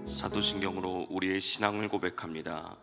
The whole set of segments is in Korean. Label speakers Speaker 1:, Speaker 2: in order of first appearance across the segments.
Speaker 1: 사도신경으로 우리의 신앙을 고백합니다.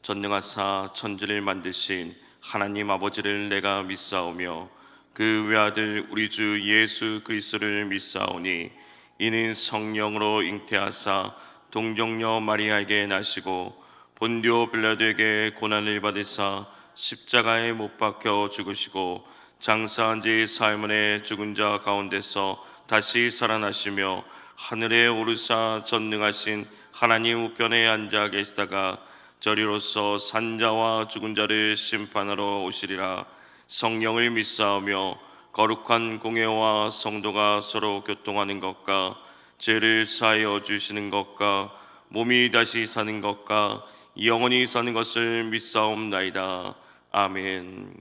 Speaker 1: 전능하사 천지를 만드신 하나님 아버지를 내가 믿사오며 그 외아들 우리 주 예수 그리스도를 믿사오니 이는 성령으로 잉태하사 동정녀 마리아에게 나시고 본디오 빌라도에게 고난을 받으사 십자가에 못 박혀 죽으시고 장사한 지 사흘 만에 죽은 자 가운데서 다시 살아나시며 하늘에 오르사 전능하신 하나님 우편에 앉아 계시다가 저리로서 산자와 죽은 자를 심판하러 오시리라. 성령을 믿사오며 거룩한 공회와 성도가 서로 교통하는 것과 죄를 사하여 주시는 것과 몸이 다시 사는 것과 영원히 사는 것을 믿사옵나이다. 아멘.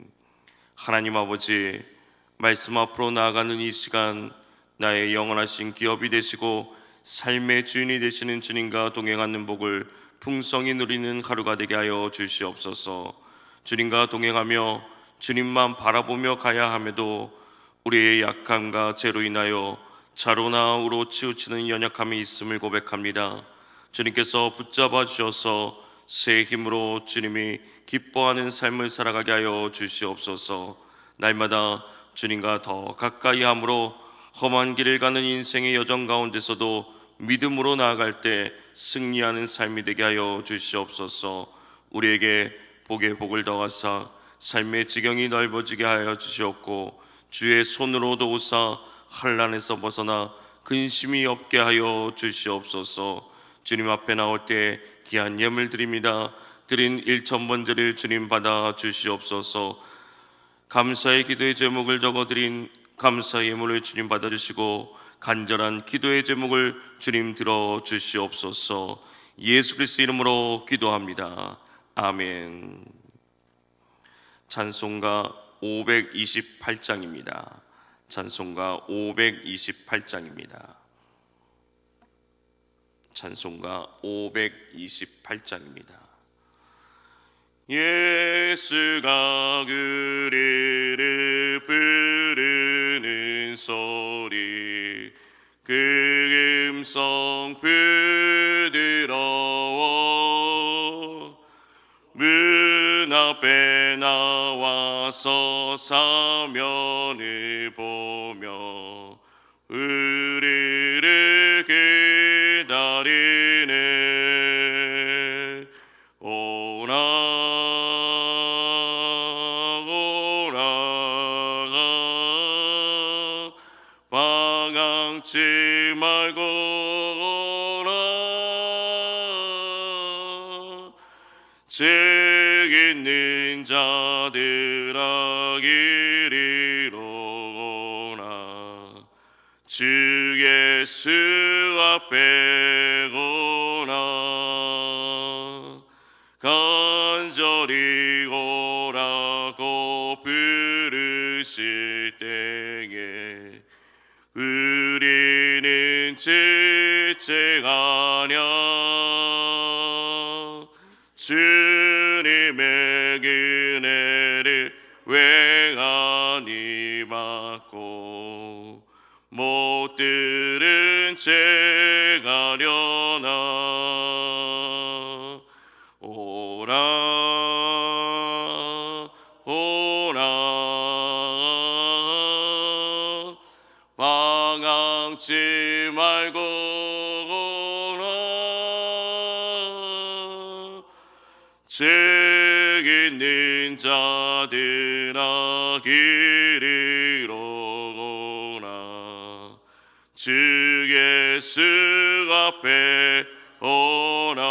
Speaker 1: 하나님 아버지, 말씀 앞으로 나아가는 이 시간 나의 영원하신 기업이 되시고 삶의 주인이 되시는 주님과 동행하는 복을 풍성히 누리는 하루가 되게 하여 주시옵소서. 주님과 동행하며 주님만 바라보며 가야 함에도 우리의 약함과 죄로 인하여 좌로나 우로 치우치는 연약함이 있음을 고백합니다. 주님께서 붙잡아 주셔서 새 힘으로 주님이 기뻐하는 삶을 살아가게 하여 주시옵소서. 날마다 주님과 더 가까이 함으로 험한 길을 가는 인생의 여정 가운데서도 믿음으로 나아갈 때 승리하는 삶이 되게 하여 주시옵소서. 우리에게 복의 복을 더하사 삶의 지경이 넓어지게 하여 주시옵고 주의 손으로 도우사 환난에서 벗어나 근심이 없게 하여 주시옵소서. 주님 앞에 나올 때 귀한 예물 드립니다. 드린 1,000번제를 주님 받아 주시옵소서. 감사의 기도의 제목을 적어드린 감사의 예물을 주님 받아주시고 간절한 기도의 제목을 주님 들어주시옵소서. 예수 그리스도 이름으로 기도합니다. 아멘. 찬송가 528장입니다. 찬송가 528장입니다. 찬송가 528장입니다. 예수가 그리를 부르는 소리 그 음성 부드러워 문 앞에 나와서 사면을 보며 우리를 기다리네. 오라 방황치 말고 오라. 죄 있는 자들아 이리로 오라. 주 예수 앞에 오라. 간절히 오라고 부르실 때에 우리는 지체하냐. 주님의 은혜를 맹하니 받고 못 들은 채 가려나. 오라 오라 방황치 말고 오라. 죄 있는 자들아 이리로 오라. 주 예수 앞에 오라.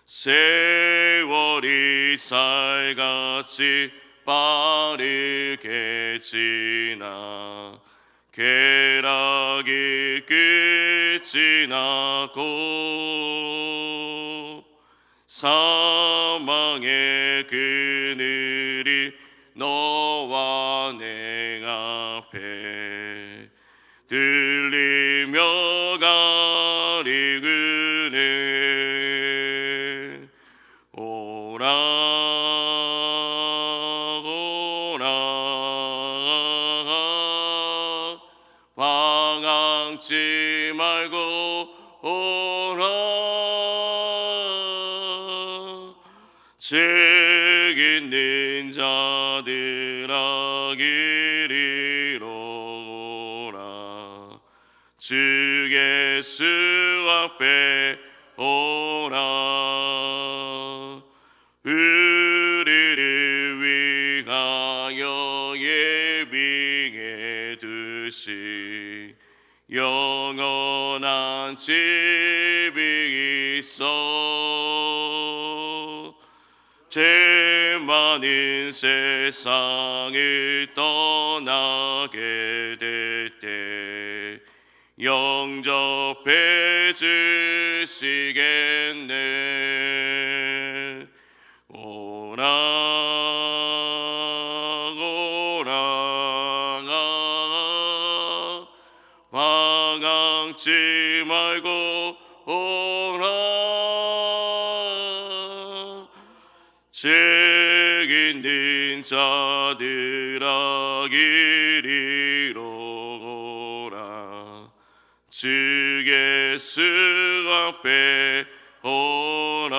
Speaker 1: 세월이 살같이 빠르게 지나 쾌락이 끝이 나고 사망의 그늘이 너와 내 앞에 들리며 가리그네. 오라 오라 방황치 말고 오라. 죄 있는 자들아 이리로 오라. 주 예수 앞에 오라. 우리를 위하여 예비해 두신 영원한 집이 있어. 죄 많은 세상을 떠나게 될 때 영접해 주시겠네. 오라 오라 방황치 말고 오라. 죄 있는 자들아 이리로 오라. 주 예수 앞에 오라.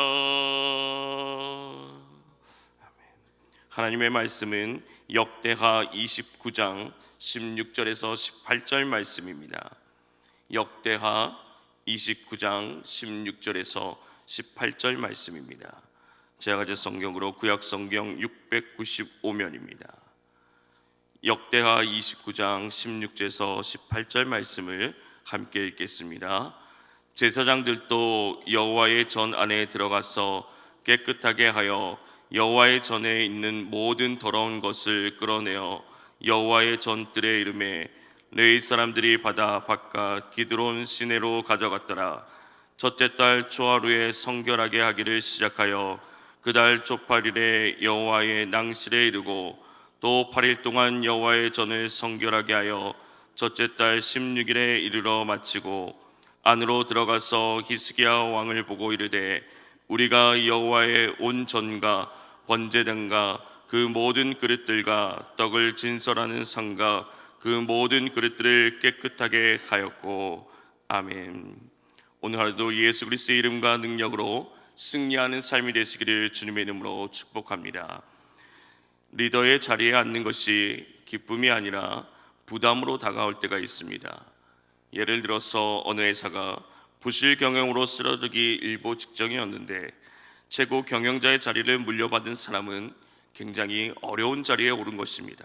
Speaker 1: 하나님의 말씀은 역대하 29장 16절에서 18절 말씀입니다. 역대하 29장 16절에서 18절 말씀입니다. 제가 가진 성경으로 구약 성경 695면입니다. 역대하 29장 16절에서 18절 말씀을 함께 읽겠습니다. 제사장들도 여호와의 전 안에 들어가서 깨끗하게 하여 여호와의 전에 있는 모든 더러운 것을 끌어내어 여호와의 전뜰에 이름에 레위 사람들이 받아 바깥 기드론 시내로 가져갔더라. 첫째 달 초하루에 성결하게 하기를 시작하여 그 달 초8일에 여호와의 낭실에 이르고 또 8일 동안 여호와의 전을 성결하게 하여 첫째 달 16일에 이르러 마치고 안으로 들어가서 히스기야 왕을 보고 이르되 우리가 여호와의 온 전과 번제단과 그 모든 그릇들과 떡을 진설하는 상과 그 모든 그릇들을 깨끗하게 하였고. 아멘. 오늘 하루도 예수 그리스도의 이름과 능력으로 승리하는 삶이 되시기를 주님의 이름으로 축복합니다. 리더의 자리에 앉는 것이 기쁨이 아니라 부담으로 다가올 때가 있습니다. 예를 들어서 어느 회사가 부실 경영으로 쓰러지기 일보 직전이었는데 최고 경영자의 자리를 물려받은 사람은 굉장히 어려운 자리에 오른 것입니다.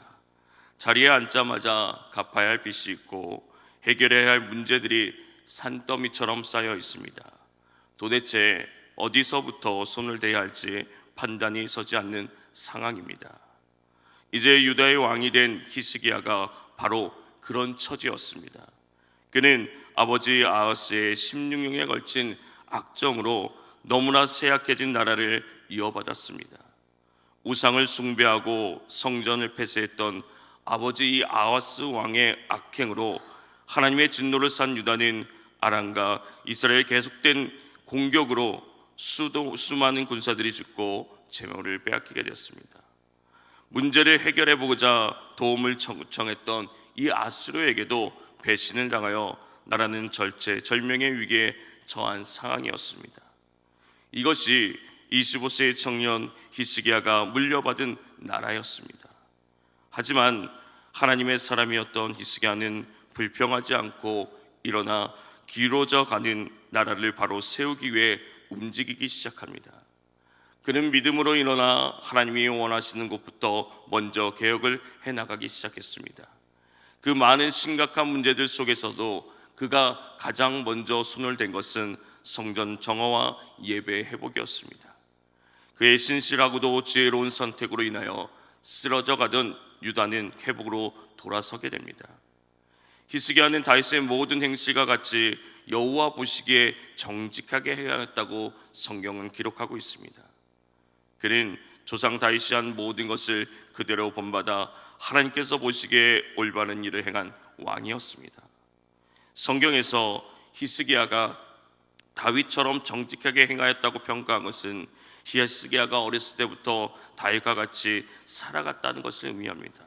Speaker 1: 자리에 앉자마자 갚아야 할 빚이 있고 해결해야 할 문제들이 산더미처럼 쌓여 있습니다. 도대체 어디서부터 손을 대야 할지 판단이 서지 않는 상황입니다. 이제 유다의 왕이 된 히스기야가 바로 그런 처지였습니다. 그는 아버지 아하스의 16년에 걸친 악정으로 너무나 쇠약해진 나라를 이어받았습니다. 우상을 숭배하고 성전을 폐쇄했던 아버지 이 아하스 왕의 악행으로 하나님의 진노를 산 유다는 아람과 이스라엘 계속된 공격으로 수많은 군사들이 죽고 재물을 빼앗기게 되었습니다. 문제를 해결해 보고자 도움을 청했던 이 아수르에게도 배신을 당하여 나라는 절체절명의 위기에 처한 상황이었습니다. 이것이 25세의 청년 히스기야가 물려받은 나라였습니다. 하지만 하나님의 사람이었던 히스기야는 불평하지 않고 일어나 길어져 가는 나라를 바로 세우기 위해 움직이기 시작합니다. 그는 믿음으로 일어나 하나님이 원하시는 곳부터 먼저 개혁을 해나가기 시작했습니다. 그 많은 심각한 문제들 속에서도 그가 가장 먼저 손을 댄 것은 성전 정화와 예배 회복이었습니다. 그의 신실하고도 지혜로운 선택으로 인하여 쓰러져 가던 유다는 회복으로 돌아서게 됩니다. 히스기야는 다윗의 모든 행실과 같이 여호와 보시기에 정직하게 행하였다고 성경은 기록하고 있습니다. 그는 조상 다윗이 한 모든 것을 그대로 본받아 하나님께서 보시기에 올바른 일을 행한 왕이었습니다. 성경에서 히스기야가 다윗처럼 정직하게 행하였다고 평가한 것은 히스기야가 어렸을 때부터 다윗과 같이 살아갔다는 것을 의미합니다.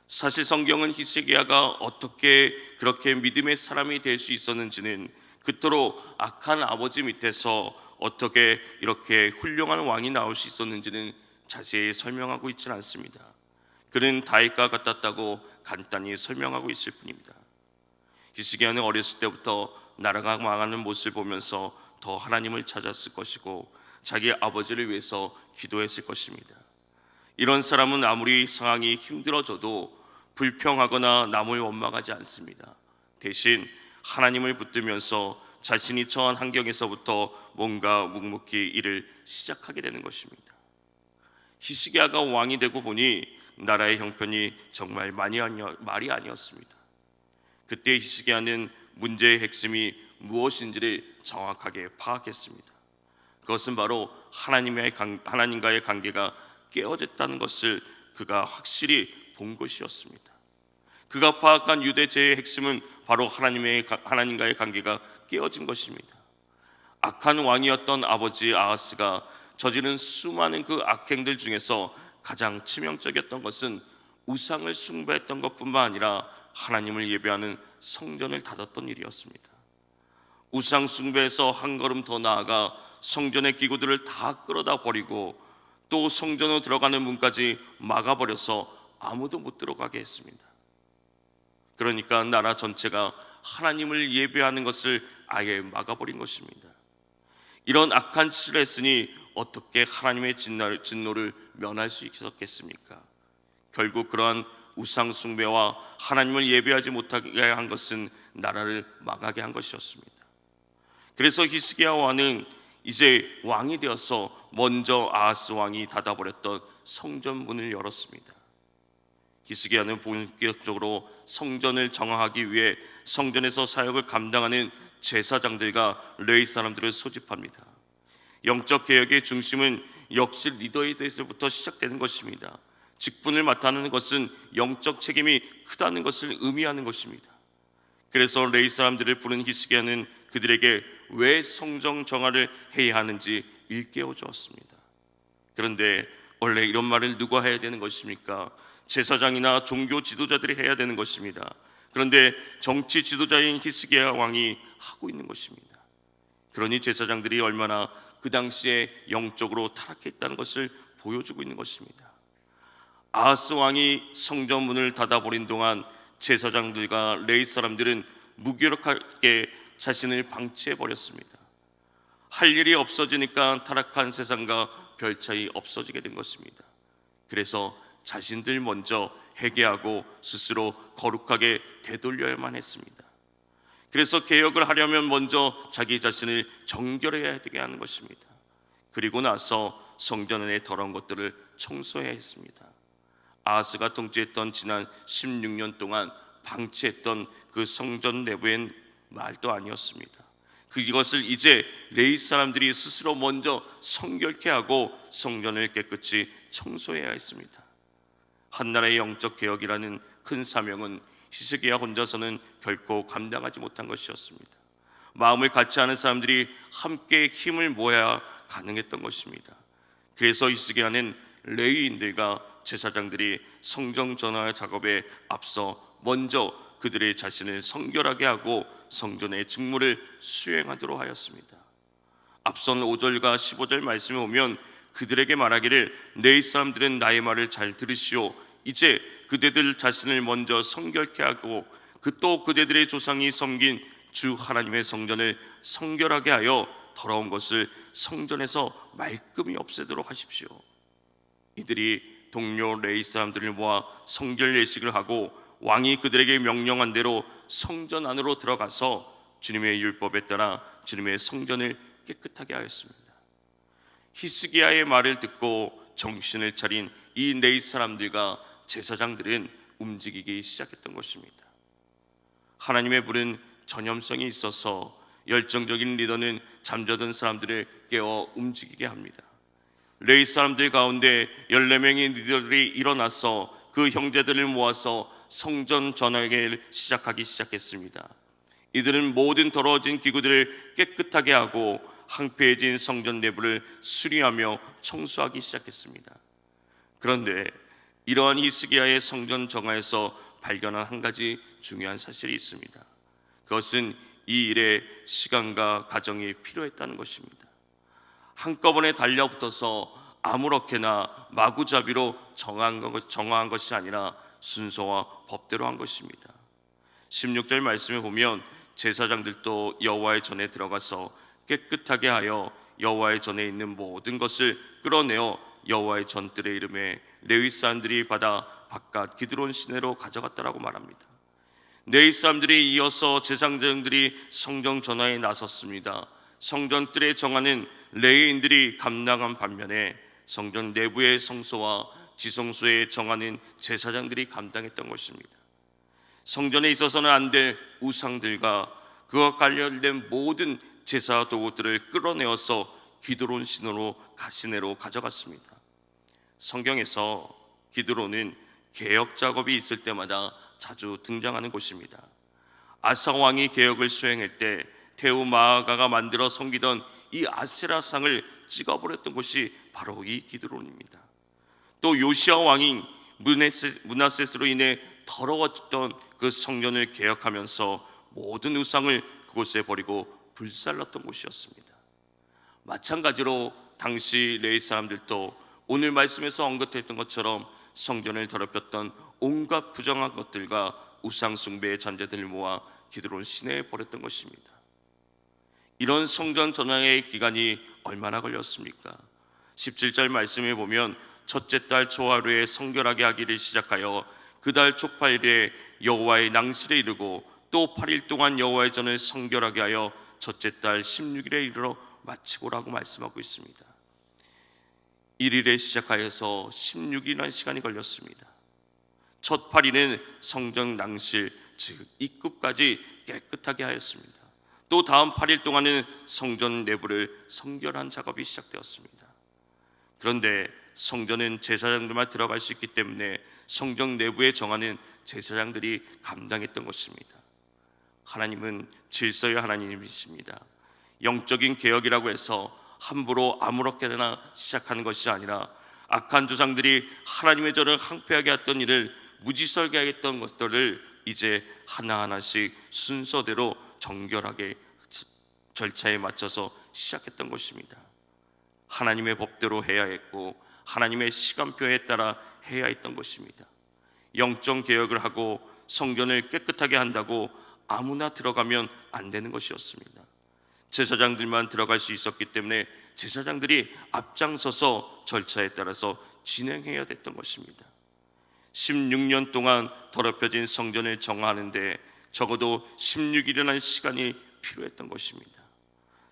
Speaker 1: 사실 성경은 히스기야가 어떻게 그렇게 믿음의 사람이 될 수 있었는지는, 그토록 악한 아버지 밑에서 어떻게 이렇게 훌륭한 왕이 나올 수 있었는지는 자세히 설명하고 있지는 않습니다. 그는 다윗과 같았다고 간단히 설명하고 있을 뿐입니다. 히스기야는 어렸을 때부터 나라가 망하는 모습을 보면서 더 하나님을 찾았을 것이고 자기 아버지를 위해서 기도했을 것입니다. 이런 사람은 아무리 상황이 힘들어져도 불평하거나 남을 원망하지 않습니다. 대신 하나님을 붙들면서 자신이 처한 환경에서부터 뭔가 묵묵히 일을 시작하게 되는 것입니다. 히스기야가 왕이 되고 보니 나라의 형편이 정말 말이 아니었습니다. 그때 히스기야는 문제의 핵심이 무엇인지를 정확하게 파악했습니다. 그것은 바로 하나님과의 관계가 깨어졌다는 것을 그가 확실히 본 것이었습니다. 그가 파악한 유대죄의 핵심은 바로 하나님과의 관계가 깨어진 것입니다. 악한 왕이었던 아버지 아하스가 저지른 수많은 그 악행들 중에서 가장 치명적이었던 것은 우상을 숭배했던 것뿐만 아니라 하나님을 예배하는 성전을 닫았던 일이었습니다. 우상 숭배에서 한 걸음 더 나아가 성전의 기구들을 다 끌어다 버리고 또 성전으로 들어가는 문까지 막아버려서 아무도 못 들어가게 했습니다. 그러니까 나라 전체가 하나님을 예배하는 것을 아예 막아버린 것입니다. 이런 악한 짓을 했으니 어떻게 하나님의 진노를 면할 수 있었겠습니까? 결국 그러한 우상 숭배와 하나님을 예배하지 못하게 한 것은 나라를 망하게 한 것이었습니다. 그래서 히스기야 왕은 이제 왕이 되어서 먼저 아하스 왕이 닫아버렸던 성전 문을 열었습니다. 히스기야는 본격적으로 성전을 정화하기 위해 성전에서 사역을 감당하는 제사장들과 레위 사람들을 소집합니다. 영적 개혁의 중심은 역시 리더에서부터 시작되는 것입니다. 직분을 맡아 하는 것은 영적 책임이 크다는 것을 의미하는 것입니다. 그래서 레위 사람들을 부른 히스기야는 그들에게 왜 성전 정화를 해야 하는지 일깨워 주었습니다. 그런데 원래 이런 말을 누가 해야 되는 것입니까? 제사장이나 종교 지도자들이 해야 되는 것입니다. 그런데 정치 지도자인 히스기야 왕이 하고 있는 것입니다. 그러니 제사장들이 얼마나 그 당시에 영적으로 타락했다는 것을 보여주고 있는 것입니다. 아하스 왕이 성전 문을 닫아버린 동안 제사장들과 레위 사람들은 무기력하게 자신을 방치해버렸습니다. 할 일이 없어지니까 타락한 세상과 별 차이 없어지게 된 것입니다. 그래서 자신들 먼저 회개하고 스스로 거룩하게 되돌려야만 했습니다. 그래서 개혁을 하려면 먼저 자기 자신을 정결해야 되게 하는 것입니다. 그리고 나서 성전 안의 더러운 것들을 청소해야 했습니다. 아하스가 통치했던 지난 16년 동안 방치했던 그 성전 내부엔 말도 아니었습니다. 그것을 이제 레위 사람들이 스스로 먼저 성결케 하고 성전을 깨끗이 청소해야 했습니다. 한나라의 영적 개혁이라는 큰 사명은 히스기야 혼자서는 결코 감당하지 못한 것이었습니다. 마음을 같이 하는 사람들이 함께 힘을 모아야 가능했던 것입니다. 그래서 히스기야는 레위인들과 제사장들이 성전 전화 작업에 앞서 먼저 그들의 자신을 성결하게 하고 성전의 직무를 수행하도록 하였습니다. 앞선 5절과 15절 말씀에 보면 그들에게 말하기를 레위 사람들은 나의 말을 잘 들으시오. 이제 그대들 자신을 먼저 성결케 하고 또 그대들의 조상이 섬긴 주 하나님의 성전을 성결하게 하여 더러운 것을 성전에서 말끔히 없애도록 하십시오. 이들이 동료 레위 사람들을 모아 성결 예식을 하고 왕이 그들에게 명령한 대로 성전 안으로 들어가서 주님의 율법에 따라 주님의 성전을 깨끗하게 하였습니다. 히스기야의 말을 듣고 정신을 차린 이 레위 사람들과 제사장들은 움직이기 시작했던 것입니다. 하나님의 불은 전염성이 있어서 열정적인 리더는 잠자던 사람들을 깨워 움직이게 합니다. 레위 사람들 가운데 14명의 리더들이 일어나서 그 형제들을 모아서 성전 전화를 시작하기 시작했습니다. 이들은 모든 더러워진 기구들을 깨끗하게 하고 황폐해진 성전 내부를 수리하며 청소하기 시작했습니다. 그런데 이러한 히스기야의 성전 정화에서 발견한 한 가지 중요한 사실이 있습니다. 그것은 이 일에 시간과 과정이 필요했다는 것입니다. 한꺼번에 달려붙어서 아무렇게나 마구잡이로 정화한 것이 아니라 순서와 법대로 한 것입니다. 16절 말씀에 보면 제사장들도 여호와의 전에 들어가서 깨끗하게 하여 여호와의 전에 있는 모든 것을 끌어내어 여호와의 전뜰의 이름에 레위 사람들이 받아 바깥 기드론 시내로 가져갔다라고 말합니다. 레위 사람들이 이어서 제사장들이 성전 전화에 나섰습니다. 성전 뜰의 정화는 레위인들이 감당한 반면에 성전 내부의 성소와 지성소의 정화는 제사장들이 감당했던 것입니다. 성전에 있어서는 안 될 우상들과 그와 관련된 모든 제사 도구들을 끌어내어서 기드론 시내로 가져갔습니다. 성경에서 기드론은 개혁 작업이 있을 때마다 자주 등장하는 곳입니다. 아사 왕이 개혁을 수행할 때 태우 마아가가 만들어 섬기던 이 아세라상을 찍어버렸던 곳이 바로 이 기드론입니다. 또 요시야 왕이 므낫세스로 인해 더러워졌던 그 성전을 개혁하면서 모든 우상을 그곳에 버리고 불살랐던 곳이었습니다. 마찬가지로 당시 레위 사람들도 오늘 말씀에서 언급했던 것처럼 성전을 더럽혔던 온갖 부정한 것들과 우상 숭배의 잔재들을 모아 기드론 시내에 버렸던 것입니다. 이런 성전 전환의 기간이 얼마나 걸렸습니까? 17절 말씀에 보면 첫째 달 초하루에 성결하게 하기를 시작하여 그 달 초8일에 여호와의 낭실에 이르고 또 8일 동안 여호와의 전을 성결하게 하여 첫째 달 16일에 이르러 마치고라고 말씀하고 있습니다. 1일에 시작하여서 16일이라는 시간이 걸렸습니다. 첫 8일은 성전 낭실 즉 입구까지 깨끗하게 하였습니다. 또 다음 8일 동안은 성전 내부를 성결한 작업이 시작되었습니다. 그런데 성전은 제사장들만 들어갈 수 있기 때문에 성전 내부의 정화는 제사장들이 감당했던 것입니다. 하나님은 질서의 하나님이십니다. 영적인 개혁이라고 해서 함부로 아무렇게나 시작하는 것이 아니라 악한 조상들이 하나님의 전을 항폐하게 했던 일을 무지설게 하였던 것들을 이제 하나하나씩 순서대로 정결하게 절차에 맞춰서 시작했던 것입니다. 하나님의 법대로 해야 했고 하나님의 시간표에 따라 해야 했던 것입니다. 영적 개혁을 하고 성전을 깨끗하게 한다고 아무나 들어가면 안 되는 것이었습니다. 제사장들만 들어갈 수 있었기 때문에 제사장들이 앞장서서 절차에 따라서 진행해야 됐던 것입니다. 16년 동안 더럽혀진 성전을 정화하는데 적어도 16일이라는 시간이 필요했던 것입니다.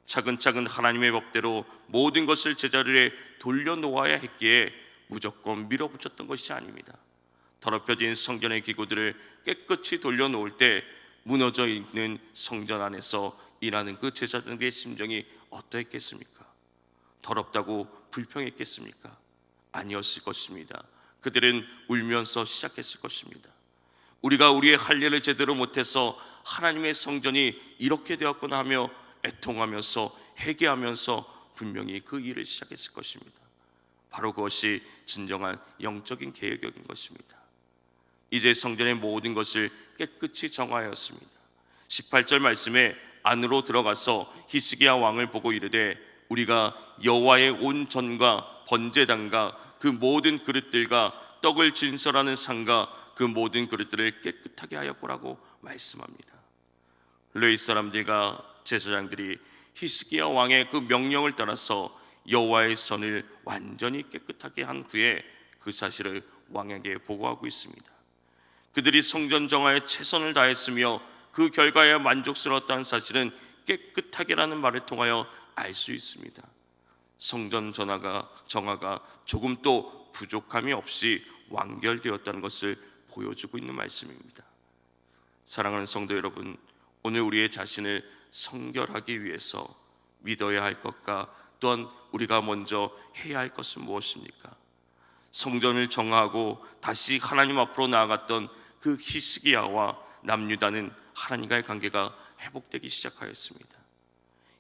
Speaker 1: 차근차근 하나님의 법대로 모든 것을 제자리에 돌려놓아야 했기에 무조건 밀어붙였던 것이 아닙니다. 더럽혀진 성전의 기구들을 깨끗이 돌려놓을 때 무너져 있는 성전 안에서 일하는 그 제사장들의 심정이 어떠했겠습니까? 더럽다고 불평했겠습니까? 아니었을 것입니다. 그들은 울면서 시작했을 것입니다. 우리가 우리의 할 일을 제대로 못해서 하나님의 성전이 이렇게 되었구나 하며 애통하면서 회개하면서 분명히 그 일을 시작했을 것입니다. 바로 그것이 진정한 영적인 개혁인 것입니다. 이제 성전의 모든 것을 깨끗이 정화하였습니다. 18절 말씀에 안으로 들어가서 히스기야 왕을 보고 이르되 우리가 여호와의 온 전과 번제단과 그 모든 그릇들과 떡을 진설하는 상과 그 모든 그릇들을 깨끗하게 하였고라고 말씀합니다. 레위 사람들과 제사장들이 히스기야 왕의 그 명령을 따라서 여호와의 전을 완전히 깨끗하게 한 후에 그 사실을 왕에게 보고하고 있습니다. 그들이 성전 정화에 최선을 다했으며 그 결과에 만족스러웠다는 사실은 깨끗하게라는 말을 통하여 알 수 있습니다. 성전 정화가 조금도 부족함이 없이 완결되었다는 것을 보여주고 있는 말씀입니다. 사랑하는 성도 여러분, 오늘 우리의 자신을 성결하기 위해서 믿어야 할 것과 또한 우리가 먼저 해야 할 것은 무엇입니까? 성전을 정화하고 다시 하나님 앞으로 나아갔던 그 히스기야와 남유다는 하나님과의 관계가 회복되기 시작하였습니다.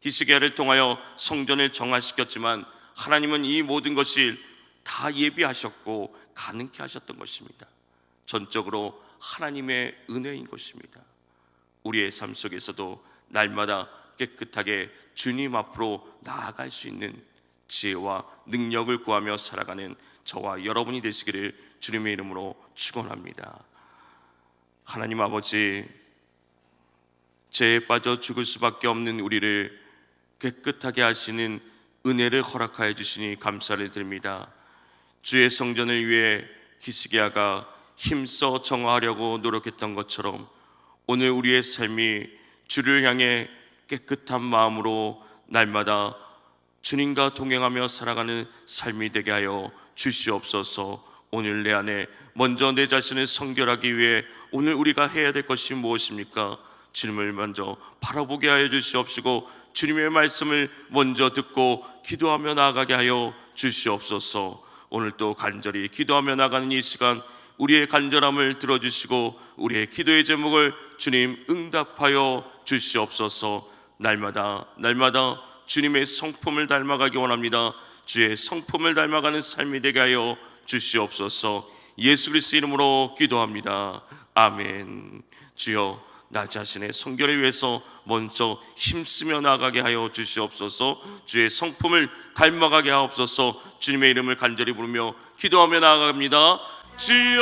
Speaker 1: 히스기야를 통하여 성전을 정화시켰지만 하나님은 이 모든 것이 다 예비하셨고 가능케 하셨던 것입니다. 전적으로 하나님의 은혜인 것입니다. 우리의 삶 속에서도 날마다 깨끗하게 주님 앞으로 나아갈 수 있는 지혜와 능력을 구하며 살아가는 저와 여러분이 되시기를 주님의 이름으로 축원합니다. 하나님 아버지, 죄에 빠져 죽을 수밖에 없는 우리를 깨끗하게 하시는 은혜를 허락하여 주시니 감사를 드립니다. 주의 성전을 위해 히스기야가 힘써 정화하려고 노력했던 것처럼 오늘 우리의 삶이 주를 향해 깨끗한 마음으로 날마다 주님과 동행하며 살아가는 삶이 되게 하여 주시옵소서. 오늘 내 안에 먼저 내 자신을 성결하기 위해 오늘 우리가 해야 될 것이 무엇입니까? 주님을 먼저 바라보게 하여 주시옵시고 주님의 말씀을 먼저 듣고 기도하며 나아가게 하여 주시옵소서. 오늘 또 간절히 기도하며 나가는 이 시간 우리의 간절함을 들어주시고 우리의 기도의 제목을 주님 응답하여 주시옵소서. 날마다 주님의 성품을 닮아가기 원합니다. 주의 성품을 닮아가는 삶이 되게 하여 주시옵소서. 예수 그리스도 이름으로 기도합니다. 아멘. 주여, 나 자신의 성결을 위해서 먼저 힘쓰며 나아가게 하여 주시옵소서. 주의 성품을 닮아가게 하옵소서. 주님의 이름을 간절히 부르며 기도하며 나아갑니다. 주여